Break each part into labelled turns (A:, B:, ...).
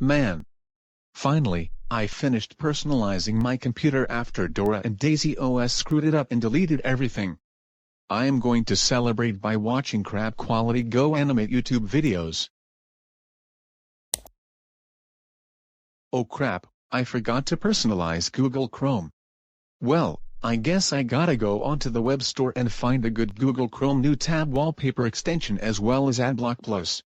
A: Man. Finally, I finished personalizing my computer after Dora and Daisy OS screwed it up and deleted everything. I am going to celebrate by watching crap quality GoAnimate YouTube videos. Oh crap, I forgot to personalize Google Chrome. Well, I guess I gotta go onto the web store and find a good Google Chrome new tab wallpaper extension as well as Adblock Plus.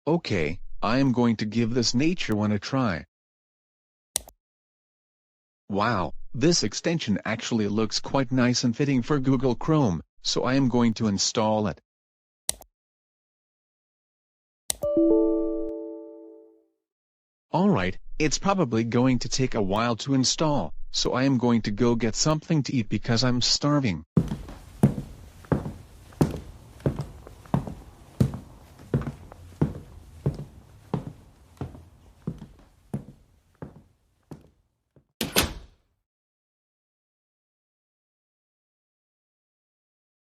A: Okay, I am going to give this nature one a try. Wow, this extension actually looks quite nice and fitting for Google Chrome, so I am going to install it. Alright, it's probably going to take a while to install, so I am going to go get something to eat because I'm starving.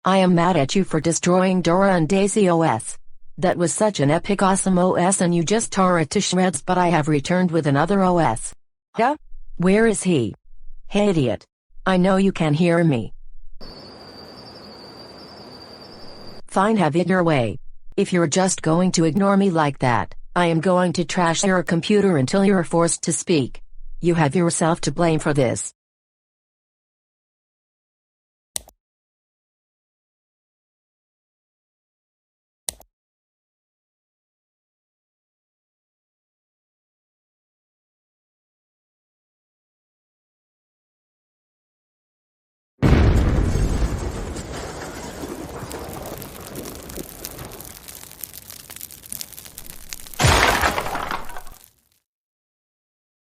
B: I am mad at you for destroying Dora and Daisy OS. That was such an epic awesome OS and you just tore it to shreds, but I have returned with another OS. Huh? Where is he? Hey idiot. I know you can hear me. Fine, have it your way. If you're just going to ignore me like that, I am going to trash your computer until you're forced to speak. You have yourself to blame for this.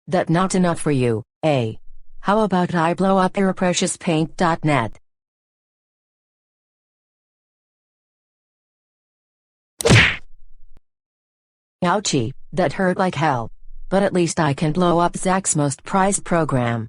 B: That not enough for you, eh? How about I blow up your precious paint.net? Ouchie, that hurt like hell. But at least I can blow up Zach's most prized program.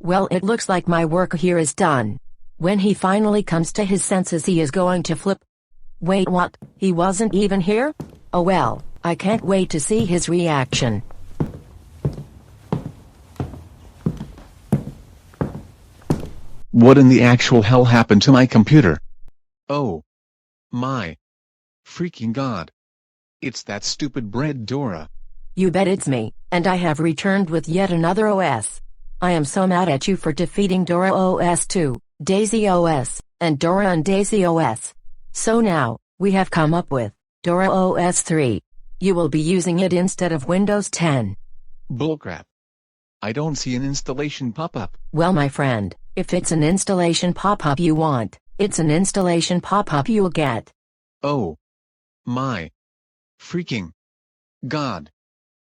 B: Well, it looks like my work here is done. When he finally comes to his senses, he is going to flip. Wait, what? He wasn't even here? Oh well, I can't wait to see his reaction.
A: What in the actual hell happened to my computer? Oh. My. Freaking God. It's that stupid bread Dora.
B: You bet it's me, and I have returned with yet another OS. I am so mad at you for defeating Dora OS II, Daisy OS, and Dora and Daisy OS. So now, we have come up with Dora OS III. You will be using it instead of Windows 10.
A: Bullcrap. I don't see an installation pop-up.
B: Well, my friend, if it's an installation pop-up you want, it's an installation pop-up you'll get.
A: Oh. My. Freaking. God.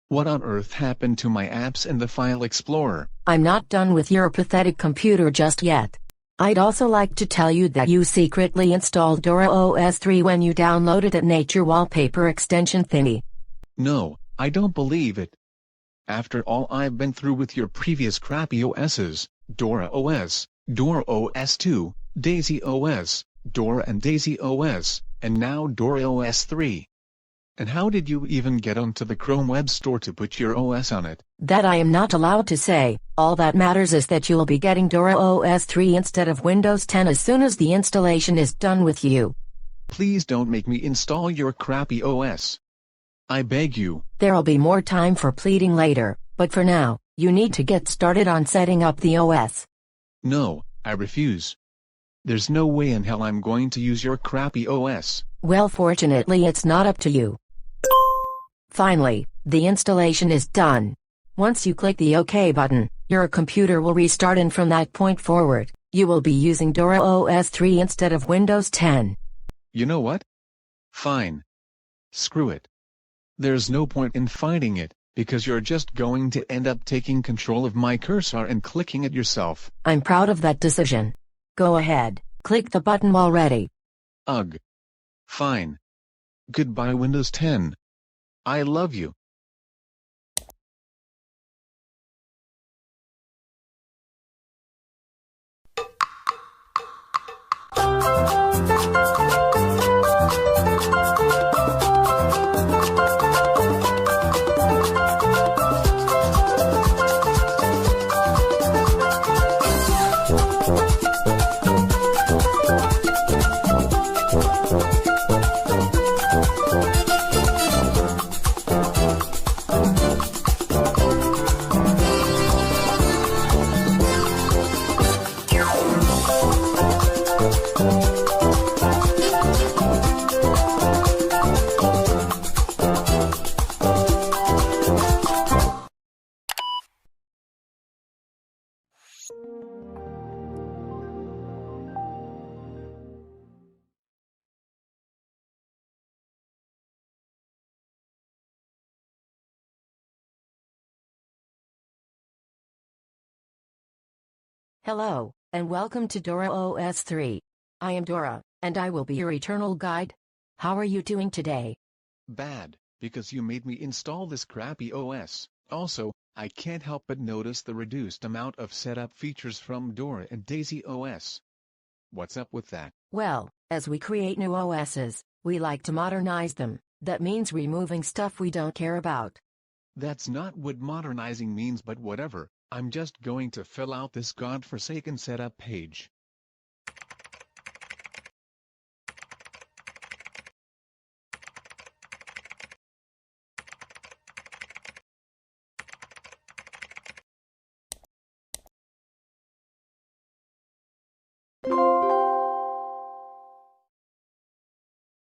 A: What on earth happened to my apps in the File Explorer?
B: I'm not done with your pathetic computer just yet. I'd also like to tell you that you secretly installed Dora OS 3 when you downloaded that nature wallpaper extension thingy.
A: No, I don't believe it. After all I've been through with your previous crappy OSs, Dora OS, Dora OS 2, Daisy OS, Dora and Daisy OS, and now Dora OS 3. And how did you even get onto the Chrome Web Store to put your OS on it?
B: That I am not allowed to say. All that matters is that you'll be getting Dora OS 3 instead of Windows 10 as soon as the installation is done with you.
A: Please don't make me install your crappy OS. I beg you.
B: There'll be more time for pleading later, but for now, you need to get started on setting up the OS.
A: No, I refuse. There's no way in hell I'm going to use your crappy OS.
B: Well, fortunately it's not up to you. Finally, the installation is done. Once you click the OK button, your computer will restart, and from that point forward, you will be using Dora OS 3 instead of Windows 10.
A: You know what? Fine. Screw it. There's no point in fighting it, because you're just going to end up taking control of my cursor and clicking it yourself.
B: I'm proud of that decision. Go ahead, click the button already.
A: Ugh. Fine. Goodbye Windows 10. I love you.
B: Hello, and welcome to Dora OS 3. I am Dora, and I will be your eternal guide. How are you doing today?
A: Bad, because you made me install this crappy OS. Also, I can't help but notice the reduced amount of setup features from Dora and Daisy OS. What's up with that?
B: Well, as we create new OSs, we like to modernize them. That means removing stuff we don't care about.
A: That's not what modernizing means, but whatever. I'm just going to fill out this godforsaken setup page.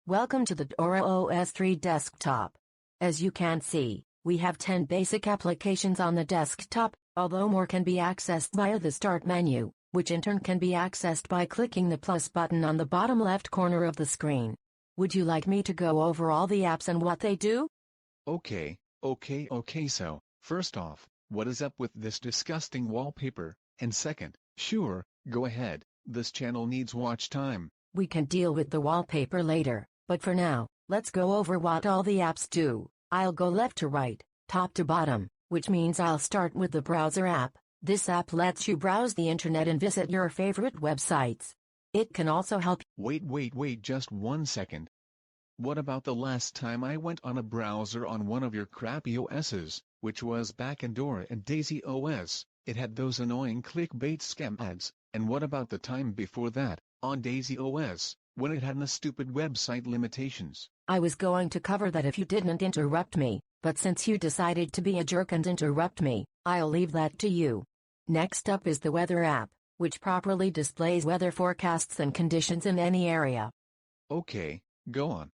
B: Welcome to the Dora OS 3 desktop. As you can see, we have 10 basic applications on the desktop, although more can be accessed via the Start menu, which in turn can be accessed by clicking the plus button on the bottom left corner of the screen. Would you like me to go over all the apps and what they do?
A: Okay, so, first off, what is up with this disgusting wallpaper? And second, sure, go ahead, this channel needs watch time.
B: We can deal with the wallpaper later, but for now, let's go over what all the apps do. I'll go left to right, top to bottom, which means I'll start with the browser app. This app lets you browse the internet and visit your favorite websites. It can also help.
A: Wait, just 1 second. What about the last time I went on a browser on one of your crappy OSs, which was back in Dora and Daisy OS? It had those annoying clickbait scam ads. And what about the time before that, on Daisy OS, when it had the stupid website limitations?
B: I was going to cover that if you didn't interrupt me, but since you decided to be a jerk and interrupt me, I'll leave that to you. Next up is the weather app, which properly displays weather forecasts and conditions in any area.
A: Okay, go on.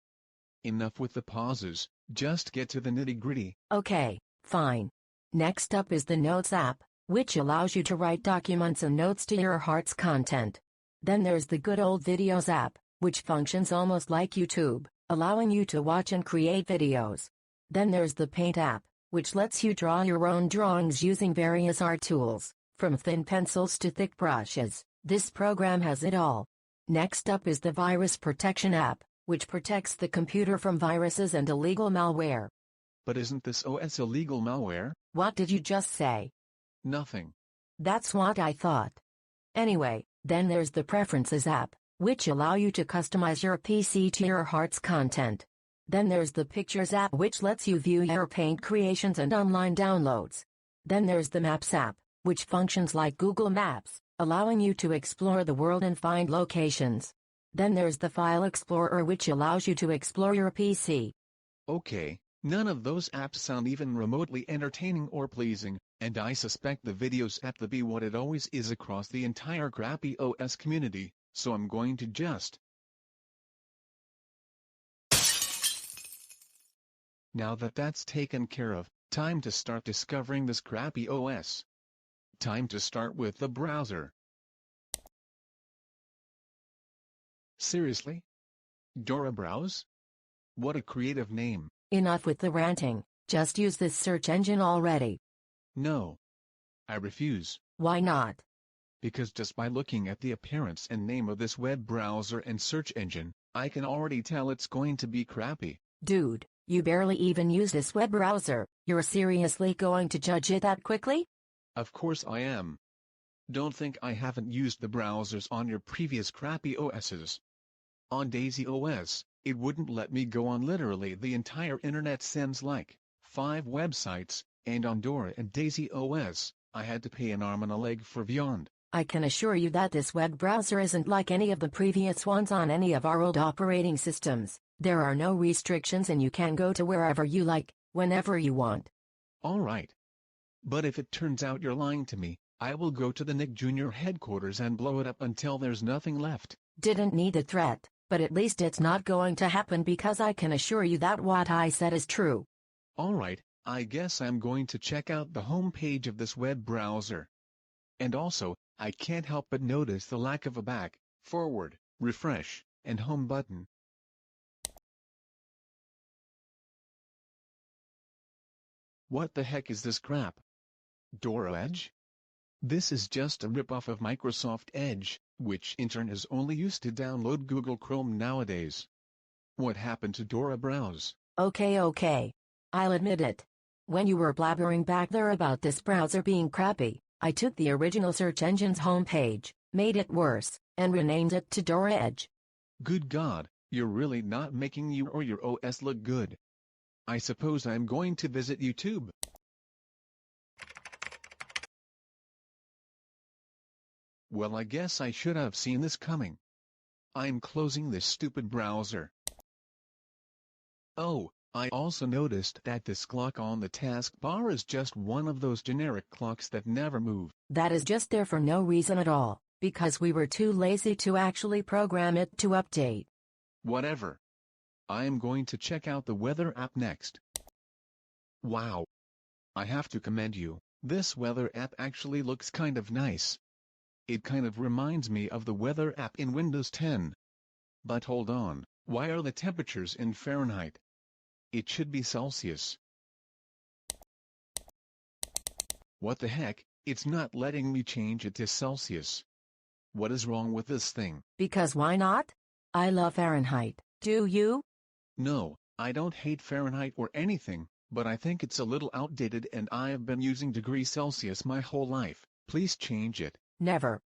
A: Enough with the pauses, just get to the nitty-gritty.
B: Okay, fine. Next up is the Notes app, which allows you to write documents and notes to your heart's content. Then there's the good old Videos app, which functions almost like YouTube, allowing you to watch and create videos. Then there's the Paint app, which lets you draw your own drawings using various art tools, from thin pencils to thick brushes. This program has it all. Next up is the Virus Protection app, which protects the computer from viruses and illegal malware.
A: But isn't this OS illegal malware?
B: What did you just say?
A: Nothing.
B: That's what I thought. Anyway, then there's the Preferences app, which allow you to customize your PC to your heart's content. Then there's the Pictures app, which lets you view your Paint creations and online downloads. Then there's the Maps app, which functions like Google Maps, allowing you to explore the world and find locations. Then there's the File Explorer, which allows you to explore your PC.
A: Okay, none of those apps sound even remotely entertaining or pleasing, and I suspect the Videos app to be what it always is across the entire crappy OS community, so I'm going to just... Now that that's taken care of, time to start discovering this crappy OS. Time to start with the browser. Seriously? Dora Browse? What a creative name.
B: Enough with the ranting, just use this search engine already.
A: No. I refuse.
B: Why not?
A: because just by looking at the appearance and name of this web browser and search engine, I can already tell it's going to be crappy.
B: Dude, you barely even use this web browser. You're seriously going to judge it that quickly?
A: Of course I am. Don't think I haven't used the browsers on your previous crappy OSs. On Daisy OS, it wouldn't let me go on literally the entire internet since like 5 websites, and on Dora and Daisy OS, I had to pay an arm and a leg for Vyond.
B: I can assure you that this web browser isn't like any of the previous ones on any of our old operating systems. There are no restrictions and you can go to wherever you like, whenever you want.
A: Alright. But if it turns out you're lying to me, I will go to the Nick Jr. headquarters and blow it up until there's nothing left.
B: Didn't need a threat, but at least it's not going to happen because I can assure you that what I said is true.
A: Alright, I guess I'm going to check out the home page of this web browser. And also, I can't help but notice the lack of a back, forward, refresh, and home button. What the heck is this crap? Dora Edge? This is just a ripoff of Microsoft Edge, which in turn is only used to download Google Chrome nowadays. What happened to Dora Browse?
B: Okay. I'll admit it. When you were blabbering back there about this browser being crappy, I took the original search engine's homepage, made it worse, and renamed it to Dora Edge.
A: Good God, you're really not making you or your OS look good. I suppose I'm going to visit YouTube. Well, I guess I should have seen this coming. I'm closing this stupid browser. Oh, I also noticed that this clock on the taskbar is just one of those generic clocks that never move.
B: That is just there for no reason at all, because we were too lazy to actually program it to update.
A: Whatever. I am going to check out the weather app next. Wow. I have to commend you, this weather app actually looks kind of nice. It kind of reminds me of the weather app in Windows 10. But hold on, why are the temperatures in Fahrenheit? It should be Celsius. What the heck, it's not letting me change it to Celsius. What is wrong with this thing?
B: Because why not? I love Fahrenheit, do you?
A: No, I don't hate Fahrenheit or anything, but I think it's a little outdated and I have been using degrees Celsius my whole life. Please change it.
B: Never.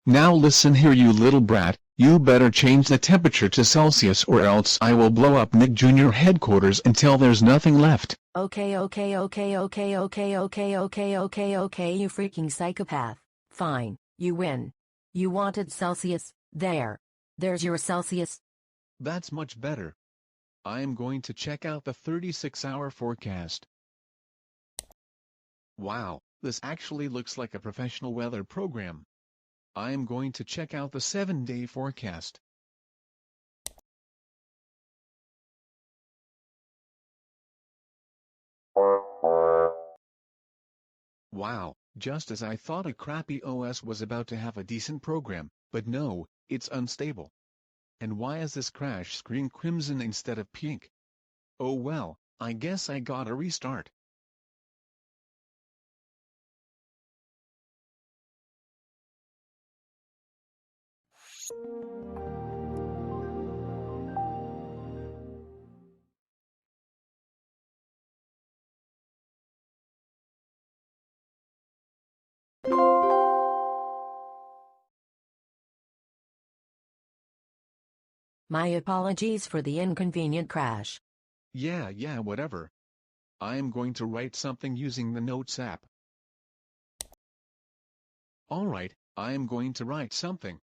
A: Now listen here, you little brat, you better change the temperature to Celsius or else I will blow up Nick Jr. headquarters until there's nothing left.
B: Okay, you freaking psychopath. Fine, you win. You wanted Celsius, there's your Celsius.
A: That's much better. I am going to check out the 36-hour forecast. Wow, this actually looks like a professional weather program. I am going to check out the 7-day forecast. Wow, just as I thought a crappy OS was about to have a decent program, but no, it's unstable. And why is this crash screen crimson instead of pink? Oh well, I guess I gotta restart.
B: My apologies for the inconvenient crash.
A: Yeah, whatever. I am going to write something using the Notes app. Alright, I am going to write something.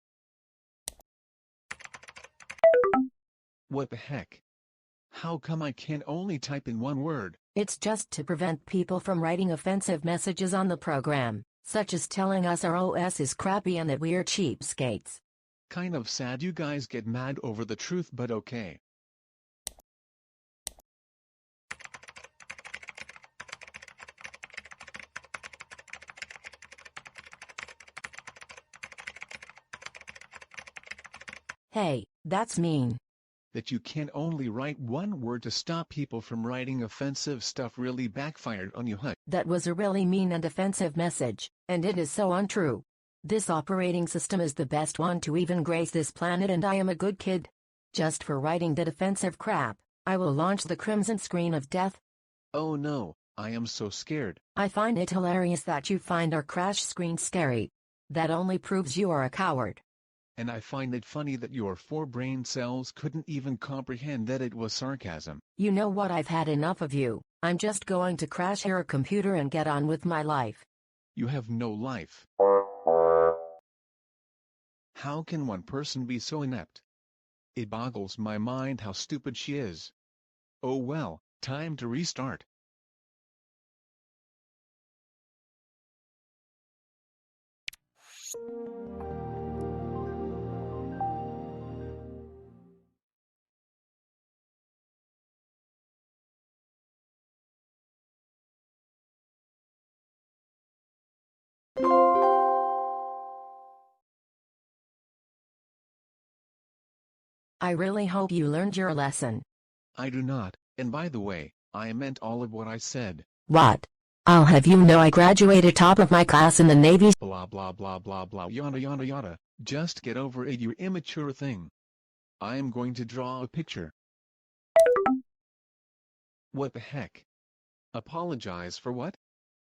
A: What the heck? How come I can only type in one word?
B: It's just to prevent people from writing offensive messages on the program, such as telling us our OS is crappy and that we're cheapskates.
A: Kind of sad you guys get mad over the truth, but okay.
B: Hey, that's mean.
A: That you can only write one word to stop people from writing offensive stuff really backfired on you, huh?
B: That was a really mean and offensive message, and it is so untrue. This operating system is the best one to even grace this planet, and I am a good kid. Just for writing that offensive crap, I will launch the crimson screen of death.
A: Oh no, I am so scared.
B: I find it hilarious that you find our crash screen scary. That only proves you are a coward.
A: And I find it funny that your 4 brain cells couldn't even comprehend that it was sarcasm.
B: You know what, I've had enough of you. I'm just going to crash your computer and get on with my life.
A: You have no life. How can one person be so inept? It boggles my mind how stupid she is. Oh well, time to restart.
B: I really hope you learned your lesson.
A: I do not, and by the way, I meant all of what I said.
B: What? I'll have you know I graduated top of my class in the Navy.
A: Blah blah blah blah blah yada yada yada. Just get over it, you immature thing. I am going to draw a picture. What the heck? Apologize for what?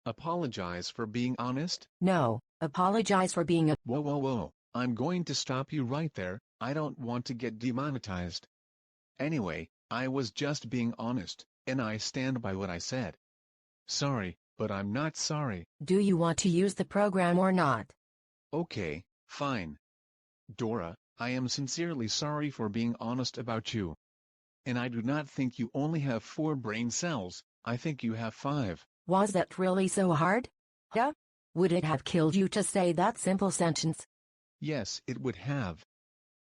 A: Apologize for being honest?
B: No, apologize for being a—
A: Whoa whoa whoa, I'm going to stop you right there. I don't want to get demonetized. Anyway, I was just being honest, and I stand by what I said. Sorry, but I'm not sorry.
B: Do you want to use the program or not?
A: Okay, fine. Dora, I am sincerely sorry for being honest about you. And I do not think you only have 4 brain cells, I think you have 5.
B: Was that really so hard? Huh? Would it have killed you to say that simple sentence?
A: Yes, it would have.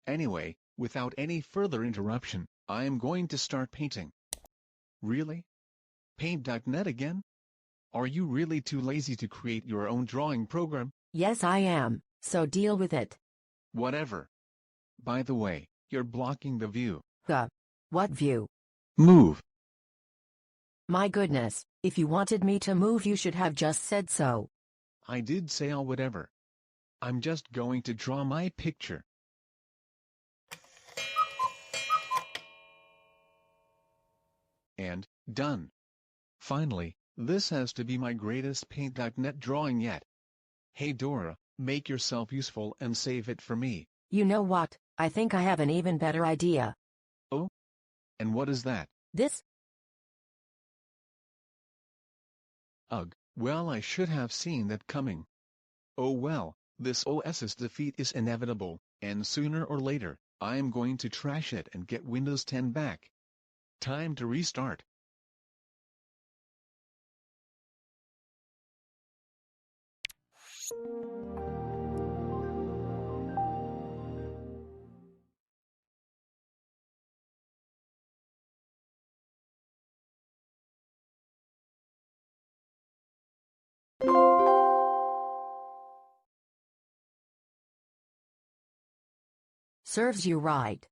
A: Anyway, without any further interruption, I am going to start painting. Really? Paint.net again? Are you really too lazy to create your own drawing program?
B: Yes, I am, so deal with it.
A: Whatever. By the way, you're blocking the view.
B: What view?
A: Move.
B: My goodness, if you wanted me to move you should have just said so.
A: I did say all whatever. I'm just going to draw my picture. And, done. Finally, this has to be my greatest Paint.net drawing yet. Hey Dora, make yourself useful and save it for me.
B: You know what, I think I have an even better idea.
A: Oh? And what is that?
B: This?
A: Ugh, well I should have seen that coming. Oh well, this OS's defeat is inevitable, and sooner or later, I am going to trash it and get Windows 10 back. Time to restart.
B: Serves you right.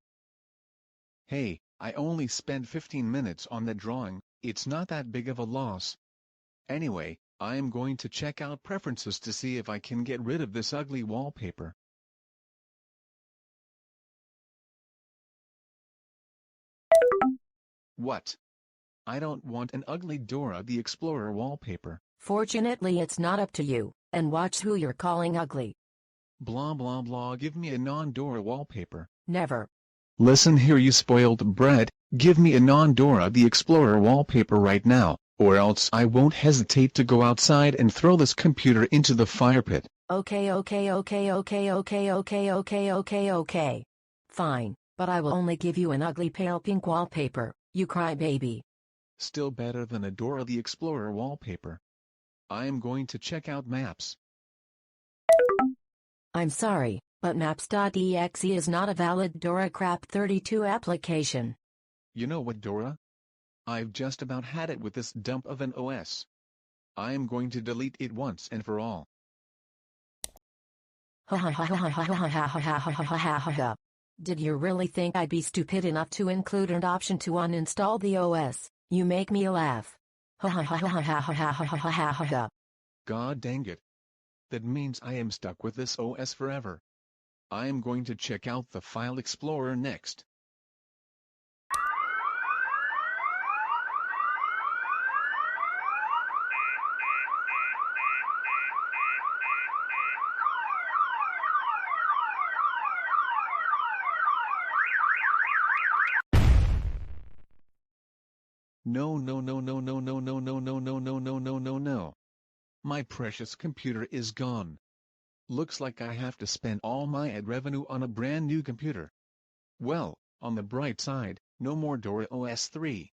A: Hey, I only spent 15 minutes on that drawing, it's not that big of a loss. Anyway, I am going to check out preferences to see if I can get rid of this ugly wallpaper. What? I don't want an ugly Dora the Explorer wallpaper.
B: Fortunately it's not up to you, and watch who you're calling ugly.
A: Blah blah blah, give me a non-Dora wallpaper.
B: Never.
A: Listen here you spoiled brat, give me a non-Dora the Explorer wallpaper right now, or else I won't hesitate to go outside and throw this computer into the fire pit.
B: Okay. Fine, but I will only give you an ugly pale pink wallpaper, you crybaby.
A: Still better than a Dora the Explorer wallpaper. I am going to check out maps.
B: I'm sorry, but maps.exe is not a valid Dora Crap 32 application.
A: You know what, Dora? I've just about had it with this dump of an OS. I am going to delete it once and for all.
B: Did you really think I'd be stupid enough to include an option to uninstall the OS? You make me laugh.
A: God dang it. That means I am stuck with this OS forever. I am going to check out the File Explorer next. No no no no no no no no no no no no no no no. My precious computer is gone. Looks like I have to spend all my ad revenue on a brand new computer. Well, on the bright side, no more Dora OS 3.